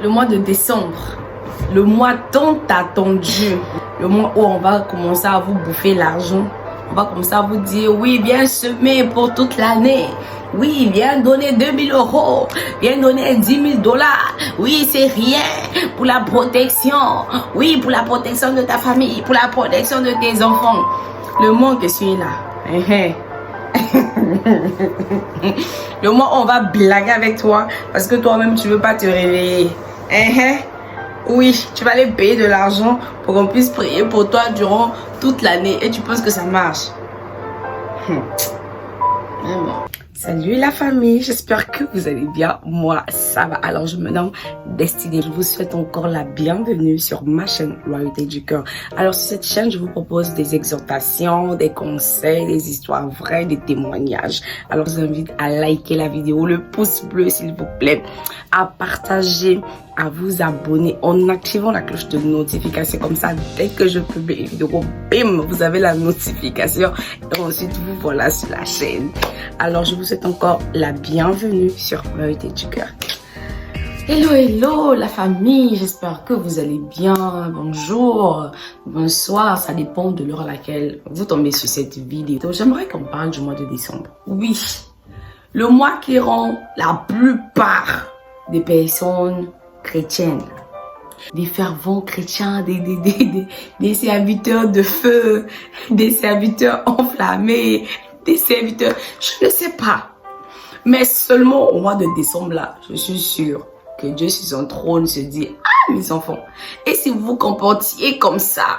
Le mois de décembre, le mois tant attendu, le mois où on va commencer à vous bouffer l'argent. On va commencer à vous dire, oui, viens semer pour toute l'année. Oui, viens donner 2000 €. Viens donner 10 000 $. Oui, c'est rien pour la protection. Oui, pour la protection de ta famille, pour la protection de tes enfants. Le mois que je suis là. Le mois où on va blaguer avec toi parce que toi-même, tu veux pas te réveiller. Oui, tu vas aller payer de l'argent pour qu'on puisse prier pour toi durant toute l'année et tu penses que ça marche. Salut la famille, j'espère que vous allez bien. Moi, ça va. Alors, je me nomme Destinée. Je vous souhaite encore la bienvenue sur ma chaîne Royauté du Cœur. Alors, sur cette chaîne, je vous propose des exhortations, des conseils, des histoires vraies, des témoignages. Alors, je vous invite à liker la vidéo, le pouce bleu s'il vous plaît, à partager, à vous abonner en activant la cloche de notification. Comme ça, dès que je publie une vidéo, bim, vous avez la notification et ensuite vous voilà sur la chaîne. Alors, je vous souhaite encore la bienvenue sur Royauté du Cœur. Hello, hello la famille, j'espère que vous allez bien. Bonjour, bonsoir, ça dépend de l'heure à laquelle vous tombez sur cette vidéo. J'aimerais qu'on parle du mois de décembre. Oui, le mois qui rend la plupart des personnes chrétiennes, des fervents chrétiens, des serviteurs de feu, des serviteurs enflammés, des serviteurs, je ne sais pas. Mais seulement au mois de décembre là, je suis sûre que Dieu sur son trône se dit, ah mes enfants, et si vous vous comportiez comme ça,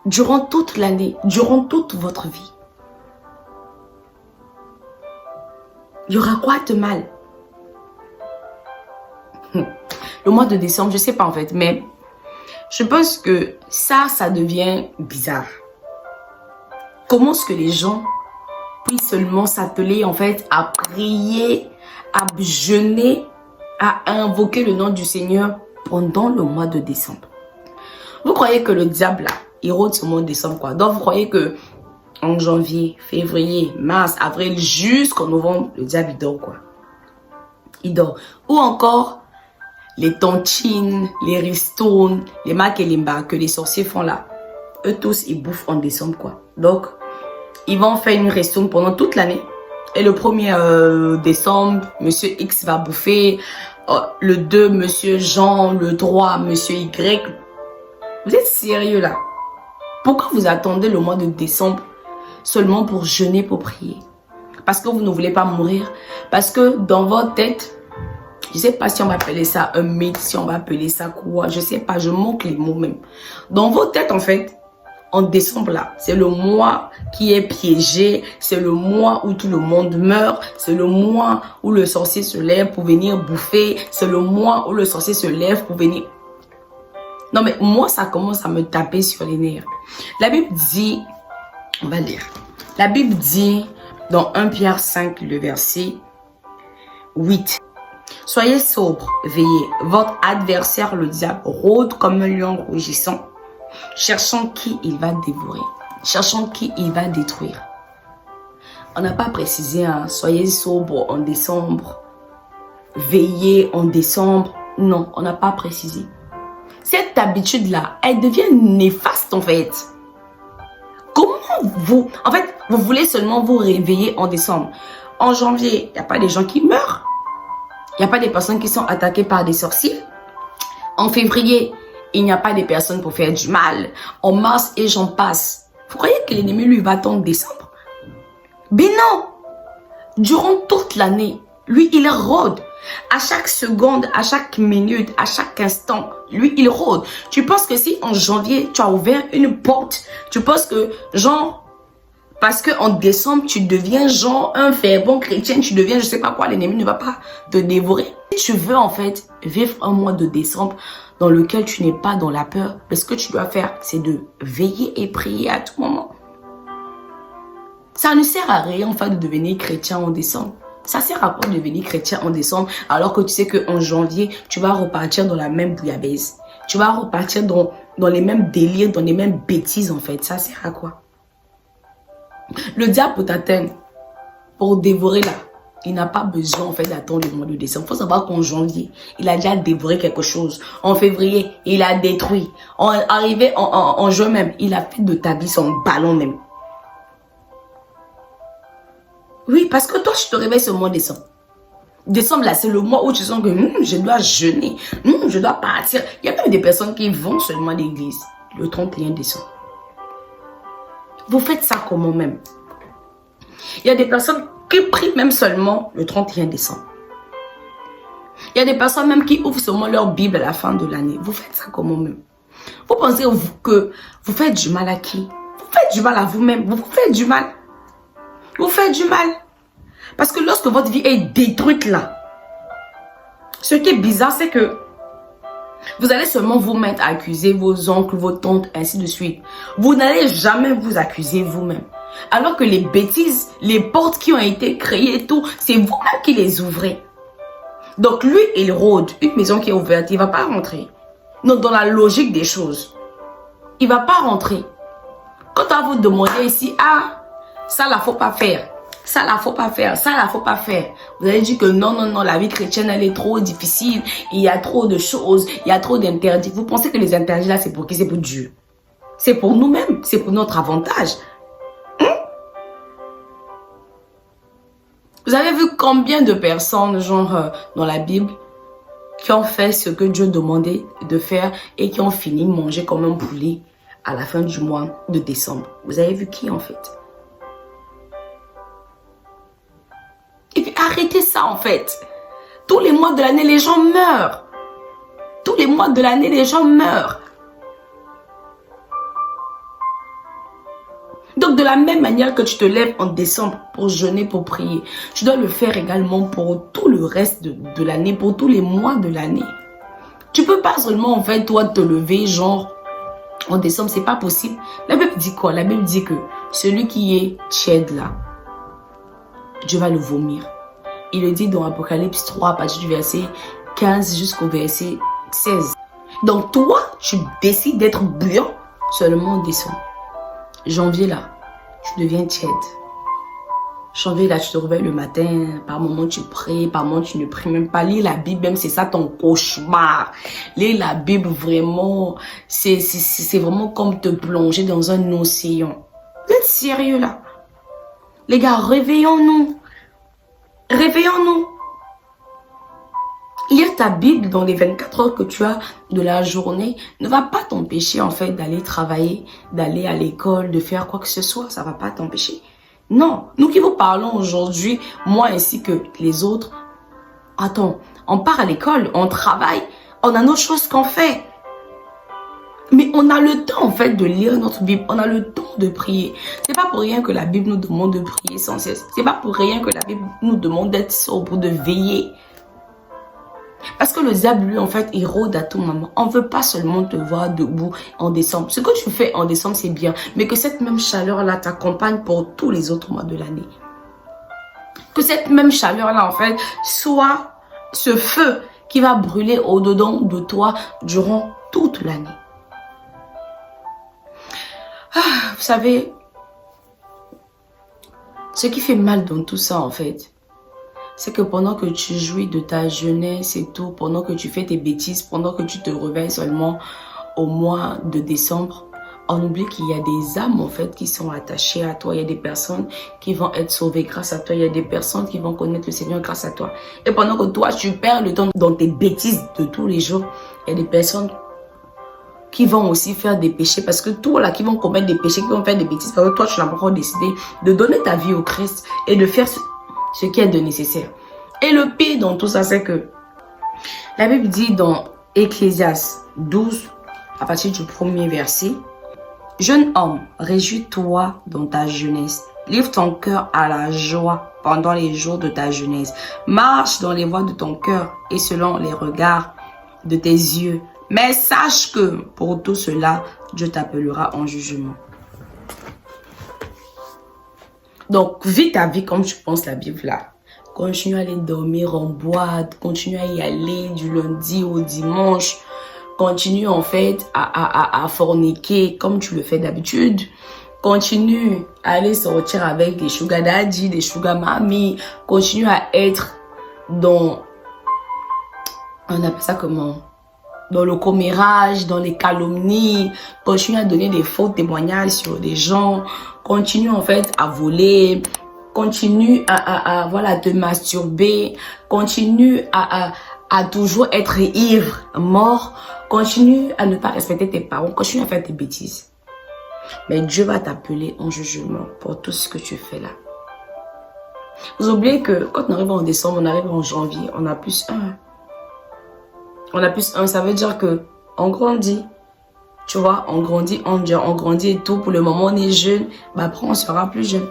durant toute l'année, durant toute votre vie, il y aura quoi de mal? Le mois de décembre, je sais pas en fait, mais je pense que ça devient bizarre. Comment est-ce que les gens puissent seulement s'atteler en fait à prier, à jeûner, à invoquer le nom du Seigneur pendant le mois de décembre? Vous croyez que le diable là, il rôde ce mois de décembre quoi? Donc vous croyez que en janvier, février, mars, avril, jusqu'en novembre, le diable il dort quoi? Il dort. Ou encore les tontines, les ristournes, les makelimba que les sorciers font là. Eux tous, ils bouffent en décembre quoi. Donc, ils vont faire une ristourne pendant toute l'année. Et le 1er décembre, Monsieur X va bouffer. Le 2, Monsieur Jean. Le 3, Monsieur Y. Vous êtes sérieux là? Pourquoi vous attendez le mois de décembre seulement pour jeûner, pour prier? Parce que vous ne voulez pas mourir? Parce que dans votre tête, je sais pas si on va appeler ça un mythe, si on va appeler ça quoi, je sais pas, je manque les mots même. Dans vos têtes en fait, en décembre là, c'est le mois qui est piégé, c'est le mois où tout le monde meurt, c'est le mois où le sorcier se lève pour venir bouffer, c'est le mois où le sorcier se lève pour venir... Non mais moi ça commence à me taper sur les nerfs. La Bible dit, on va lire, la Bible dit dans 1 Pierre 5, le verset 8. Soyez sobres, veillez. Votre adversaire, le diable, rôde comme un lion rougissant, cherchant qui il va dévorer, cherchant qui il va détruire. On n'a pas précisé, hein, soyez sobres en décembre, veillez en décembre. Non, on n'a pas précisé. Cette habitude-là, elle devient néfaste en fait. Comment vous... En fait, vous voulez seulement vous réveiller en décembre. En janvier, il n'y a pas des gens qui meurent. Il n'y a pas des personnes qui sont attaquées par des sorciers. En février, il n'y a pas des personnes pour faire du mal. En mars et j'en passe. Vous croyez que l'ennemi lui va attendre décembre? Mais non! Durant toute l'année, lui, il rôde. À chaque seconde, à chaque minute, à chaque instant, lui, il rôde. Tu penses que si en janvier, tu as ouvert une porte, tu penses que genre... Parce qu'en décembre, tu deviens genre un fervent chrétien, tu deviens je sais pas quoi, l'ennemi ne va pas te dévorer. Si tu veux en fait vivre un mois de décembre dans lequel tu n'es pas dans la peur, ce que tu dois faire, c'est de veiller et prier à tout moment. Ça ne sert à rien en fait de devenir chrétien en décembre. Ça sert à quoi de devenir chrétien en décembre alors que tu sais qu'en janvier, tu vas repartir dans la même bouillabaisse. Tu vas repartir dans les mêmes délires, dans les mêmes bêtises en fait. Ça sert à quoi? Le diable peut t'atteindre pour dévorer là. Il n'a pas besoin en fait d'attendre le mois de décembre. Il faut savoir qu'en janvier, il a déjà dévoré quelque chose. En février, il a détruit. Arrivé en juin même, il a fait de ta vie son ballon même. Oui, parce que toi, tu te réveilles ce mois de décembre. Décembre, là, c'est le mois où tu sens que je dois jeûner, je dois partir. Il y a même des personnes qui vont seulement à l'église le 31 décembre. Vous faites ça comment même? Il y a des personnes qui prient même seulement le 31 décembre. Il y a des personnes même qui ouvrent seulement leur Bible à la fin de l'année. Vous faites ça comment même? Vous pensez que vous faites du mal à qui? Vous faites du mal à vous-même. Vous faites du mal. Vous faites du mal. Parce que lorsque votre vie est détruite là, ce qui est bizarre, c'est que vous allez seulement vous mettre à accuser vos oncles, vos tantes, ainsi de suite. Vous n'allez jamais vous accuser vous-même. Alors que les bêtises, les portes qui ont été créées et tout, c'est vous-même qui les ouvrez. Donc lui, il rôde. Une maison qui est ouverte, il ne va pas rentrer. Donc dans la logique des choses, il ne va pas rentrer. Quand on va vous demander ici, ah, ça là, faut pas faire. Ça là, faut pas faire. Ça là, faut pas faire. Vous allez dire que non, la vie chrétienne, elle est trop difficile. Il y a trop de choses. Il y a trop d'interdits. Vous pensez que les interdits là, c'est pour qui? C'est pour Dieu. C'est pour nous-mêmes. C'est pour notre avantage. Vous avez vu combien de personnes, genre, dans la Bible, qui ont fait ce que Dieu demandait de faire et qui ont fini manger comme un poulet à la fin du mois de décembre? Vous avez vu qui en fait? Et puis arrêtez ça en fait. Tous les mois de l'année, les gens meurent. Tous les mois de l'année, les gens meurent. Donc de la même manière que tu te lèves en décembre pour jeûner, pour prier, tu dois le faire également pour tout le reste de l'année, pour tous les mois de l'année. Tu peux pas seulement en fait toi te lever genre en décembre, c'est pas possible. La Bible dit quoi? La Bible dit que celui qui est tiède là, Dieu va le vomir. Il le dit dans Apocalypse 3 à partir du verset 15 jusqu'au verset 16. Donc toi, tu décides d'être bouillant seulement en décembre. Janvier là, tu deviens tiède. Janvier là, tu te réveilles le matin, par moment tu pries, par moment tu ne pries même pas. Lire la Bible, même c'est ça ton cauchemar. Lire la Bible vraiment, c'est vraiment comme te plonger dans un océan. Vous êtes sérieux là? Les gars, réveillons-nous. Réveillons-nous. Lire ta Bible dans les 24 heures que tu as de la journée ne va pas t'empêcher en fait d'aller travailler, d'aller à l'école, de faire quoi que ce soit. Ça va pas t'empêcher. Non, nous qui vous parlons aujourd'hui, moi ainsi que les autres, attends, on part à l'école, on travaille, on a nos choses qu'on fait. Mais on a le temps en fait de lire notre Bible, on a le temps de prier. C'est pas pour rien que la Bible nous demande de prier sans cesse. C'est pas pour rien que la Bible nous demande d'être sobre, de veiller. Parce que le diable, lui, en fait, il rôde à tout moment. On ne veut pas seulement te voir debout en décembre. Ce que tu fais en décembre, c'est bien. Mais que cette même chaleur-là t'accompagne pour tous les autres mois de l'année. Que cette même chaleur-là, en fait, soit ce feu qui va brûler au-dedans de toi durant toute l'année. Ah, vous savez, ce qui fait mal dans tout ça, en fait, c'est que pendant que tu jouis de ta jeunesse et tout, pendant que tu fais tes bêtises, pendant que tu te réveilles seulement au mois de décembre, on oublie qu'il y a des âmes en fait qui sont attachées à toi. Il y a des personnes qui vont être sauvées grâce à toi. Il y a des personnes qui vont connaître le Seigneur grâce à toi. Et pendant que toi, tu perds le temps dans tes bêtises de tous les jours, il y a des personnes qui vont aussi faire des péchés, parce que tous là qui vont commettre des péchés, qui vont faire des bêtises, parce que toi, tu n'as pas encore décidé de donner ta vie au Christ et de faire ce qui est de nécessaire. Et le pire dans tout ça, c'est que la Bible dit dans Ecclésiaste 12, à partir du premier verset, « Jeune homme, réjouis-toi dans ta jeunesse. Livre ton cœur à la joie pendant les jours de ta jeunesse. Marche dans les voies de ton cœur et selon les regards de tes yeux. Mais sache que pour tout cela, Dieu t'appellera en jugement. » Donc, vis ta vie comme tu penses la Bible là. Continue à aller dormir en boîte. Continue à y aller du lundi au dimanche. Continue en fait à forniquer comme tu le fais d'habitude. Continue à aller sortir avec des sugar daddy, des sugar mommy. Continue à être dans, on appelle ça comment? Dans le commérage, dans les calomnies. Continue à donner des faux témoignages sur des gens. Continue en fait à voler. Continue à voilà, te masturber. Continue à toujours être ivre, mort. Continue à ne pas respecter tes parents. Continue à faire tes bêtises. Mais Dieu va t'appeler en jugement pour tout ce que tu fais là. Vous oubliez que quand on arrive en décembre, on arrive en janvier, on a plus 1. On a plus 1, ça veut dire que on grandit. Tu vois, on grandit, on grandit et tout. Pour le moment, on est jeune. Bah après, on sera plus jeune.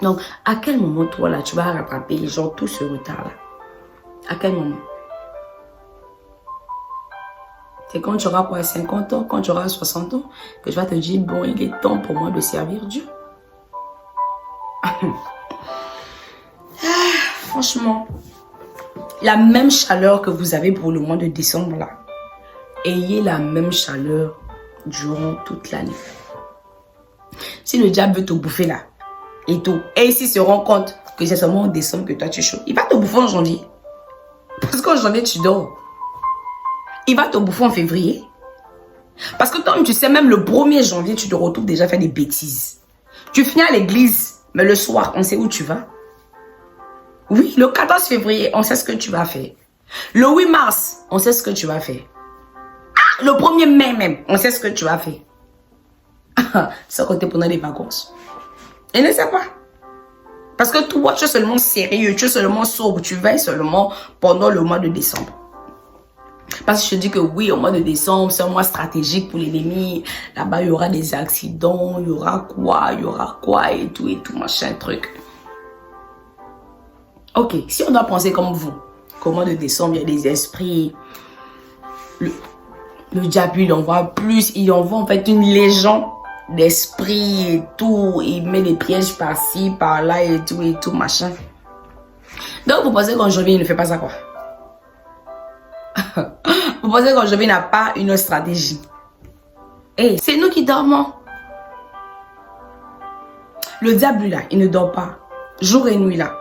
Donc, à quel moment, toi, là, tu vas rattraper, genre, tout ce retard-là? À quel moment? C'est quand tu auras quoi, 50 ans, quand tu auras 60 ans, que tu vas te dire, bon, il est temps pour moi de servir Dieu. Franchement, la même chaleur que vous avez pour le mois de décembre, là, ayez la même chaleur durant toute l'année. Si le diable veut te bouffer là, et tout, et s'il se rend compte que c'est seulement en décembre que toi tu es chaud, il va te bouffer en janvier. Parce qu'en janvier, tu dors. Il va te bouffer en février. Parce que toi, tu sais, même le 1er janvier, tu te retrouves déjà à faire des bêtises. Tu finis à l'église, mais le soir, on sait où tu vas. Oui, le 14 février, on sait ce que tu vas faire. Le 8 mars, on sait ce que tu vas faire. Ah, le 1er mai même, on sait ce que tu vas faire. C'est côté pendant les vacances. Il ne sait pas. Parce que toi, tu es seulement sérieux, tu es seulement sobre, tu veilles seulement pendant le mois de décembre. Parce que je te dis que oui, au mois de décembre, c'est un mois stratégique pour l'ennemi. Là-bas, il y aura des accidents, il y aura quoi, et tout, machin, truc. Ok, si on doit penser comme vous, qu'au mois de décembre, il y a des esprits, le diable, il envoie plus, il envoie en fait une légende d'esprits et tout, il met des pièges par-ci, par-là, et tout, machin. Donc, vous pensez qu'en janvier, il ne fait pas ça, quoi? Vous pensez qu'en janvier, il n'a pas une stratégie? Hey, c'est nous qui dormons. Le diable, là, il ne dort pas. Jour et nuit, là.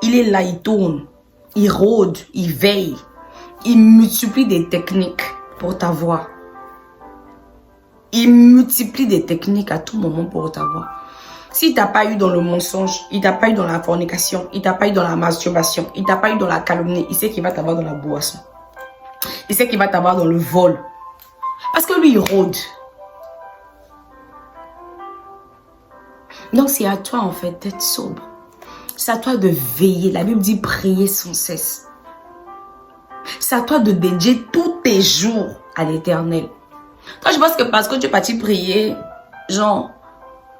Il est là, il tourne. Il rôde, il veille. Il multiplie des techniques pour t'avoir. Il multiplie des techniques à tout moment pour t'avoir. S'il t'a pas eu dans le mensonge, il t'a pas eu dans la fornication, il t'a pas eu dans la masturbation, il t'a pas eu dans la calomnie, il sait qu'il va t'avoir dans la boisson. Il sait qu'il va t'avoir dans le vol. Parce que lui, il rôde. Donc, c'est à toi, en fait, d'être sobre. C'est à toi de veiller. La Bible dit prier sans cesse. C'est à toi de dédier tous tes jours à l'Éternel. Toi, je pense que parce que tu es parti prier, genre,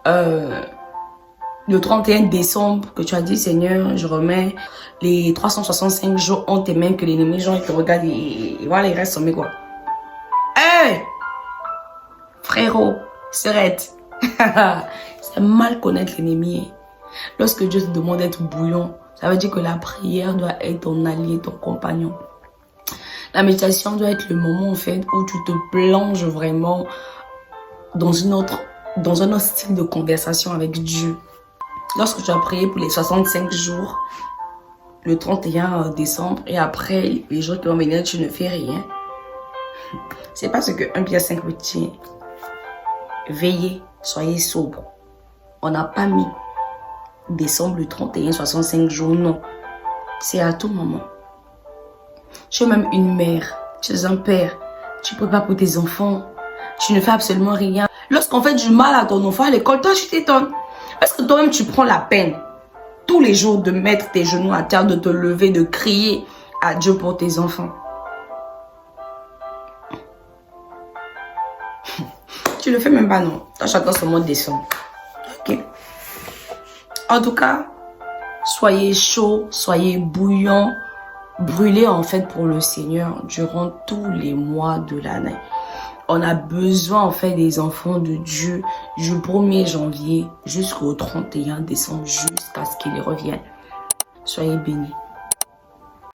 le 31 décembre, que tu as dit, Seigneur, je remets les 365 jours en tes mains, que l'ennemi, genre, il te regarde et voilà, il reste sommet, quoi. Hey! Frérot, serrette. C'est mal connaître l'ennemi. Lorsque Dieu te demande d'être bouillon, ça veut dire que la prière doit être ton allié, ton compagnon. La méditation doit être le moment, en fait, où tu te plonges vraiment dans un autre style de conversation avec Dieu. Lorsque tu as prié pour les 65 jours, le 31 décembre, et après, les jours qui vont venir, tu ne fais rien. C'est parce que 1 Pierre 5 dit, veillez, soyez sobre. On n'a pas mis décembre le 31, 65 jours, non. C'est à tout moment. Tu es même une mère, tu es un père, tu ne prépares pour tes enfants, tu ne fais absolument rien. Lorsqu'on fait du mal à ton enfant à l'école, toi tu t'étonnes. Parce que toi-même tu prends la peine tous les jours de mettre tes genoux à terre, de te lever, de crier à Dieu pour tes enfants. Tu le fais même pas, non. Toi j'attends ce mois de décembre. Ok. En tout cas, soyez chaud, soyez bouillant. Brûlez en fait pour le Seigneur durant tous les mois de l'année. On a besoin en fait des enfants de Dieu du 1er janvier jusqu'au 31 décembre jusqu'à ce qu'ils reviennent. Soyez bénis.